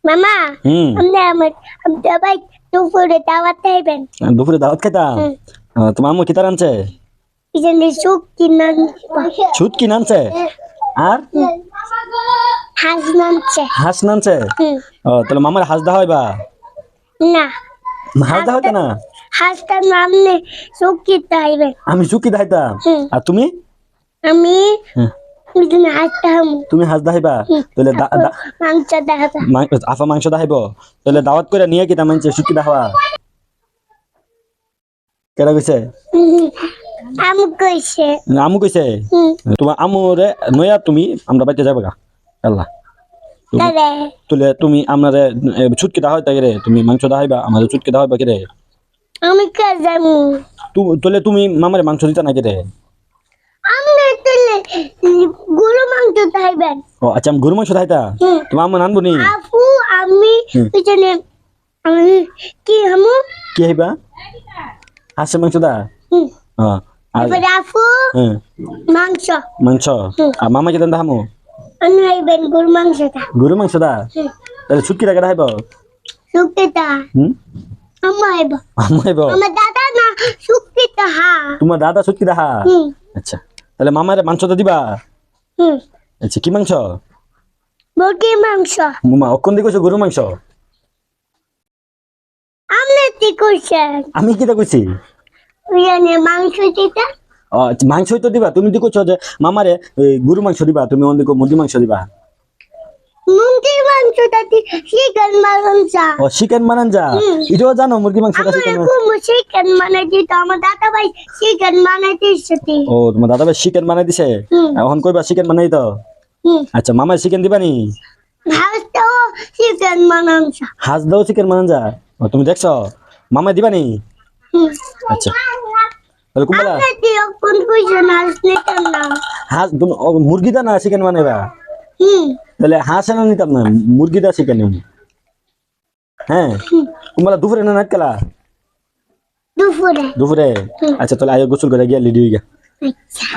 মামা হুম আমরা ভাই দুপুরে দাওয়াত খাইবেন দুপুরে দাওয়াত খেতাম তোমার আম্মু কি তার আনছে পিছনে সুখ কিনা ছুট কি নানছে আর হাঁস নামছে হাঁস নানছে তাহলে মামার হাঁস দা হইবা না হাঁস দা হইতা না হাঁসটার নাম নেই সুখ কিনতে হইবেন আমি চুকি দাইতাম আর তুমি আমি হ্যাঁ। পিছনে হাঁসটা তুমি হাঁস দাইবা তাহলে মাংস দেখাবো আফা মাংস দাইব তাহলে দাওয়াত করে নিয়ে কি তার মানছে চুকি দাহবা কেডা কইছে আমি কইছে আমু কইছে তোমার আমু রে নয়া তুমি আমরা বাইতে যাবে গা আল্লাহ তাহলে তুলে তুমি আমারে ছুটকি দা হইতা রে তুমি মাংস দা হইবা আমারে ছুটকি দা হইবা কি রে আমি কে যাবো তুলে তুমি মামারে মাংস দিতা না কি রে আমি তুলে গরু মাংস খাইবেন ও আচ্ছা আমি গরু মাংস দাইতা তোমার আম্মা নানবো নি আপু আমি পিছনে আমি কি হামু কি হইবা হাঁসের মাংস দা হ্যাঁ আর এবারে আপু হ্যাঁ মাংস মাংস আর মামা কি দাম হামু আমি খাইবেন গরু মাংসটা গরু মাংস দা তাহলে ছুটকি টাকা দাইব শুকিতা আমার আইব আম্মা হইব আমার দাদা না শুকিতা হা তোমার দাদা ছুটকি দাহা আচ্ছা তাহলে মামারে মাংস তো দিবা আচ্ছা কি মাংস মুরগি মাংস মামা অক্ষণ দিয়ে কইছো গরু মাংস আপনি কি করছেন আমি কি তা কইছি ওখানে মাংস দিতা মাংস তো দিবা তুমি দি কইছো যে মামারে গরু মাংস দিবা তুমি অন্যদিকে মুরগি মাংস দিবা মুরগি মাংসটা দি চিকেন মাংস ও চিকেন বানান যা এটাও জানো মুরগি মাংসটা চিকেন চিকেন মানে দিত আমার দাদা ভাই চিকেন মানে দিচ্ছে ও তোমার দাদা ভাই চিকেন বানাই দিছে এখন কইবা চিকেন বানাই তো আচ্ছা মামা চিকেন দিবা নি ভাতও চিকেন মাংস হাঁস দাও চিকেন বানান যা ও তুমি দেখছো মামা দিবা নি আচ্ছা তাহলে কুম্বলা আপনি কি কোন কইছেন আসলে কেন না হাঁস মুরগি দা না চিকেন বানাইবা তাহলে হাঁস এনে নিতাম না মুরগি দা চিকেন হ্যাঁ কুম্বলা দুপুরে না নাট খেলা দুপুরে দুপুরে আচ্ছা তাহলে আয় গোসল করে গিয়া লিডি হইগা আচ্ছা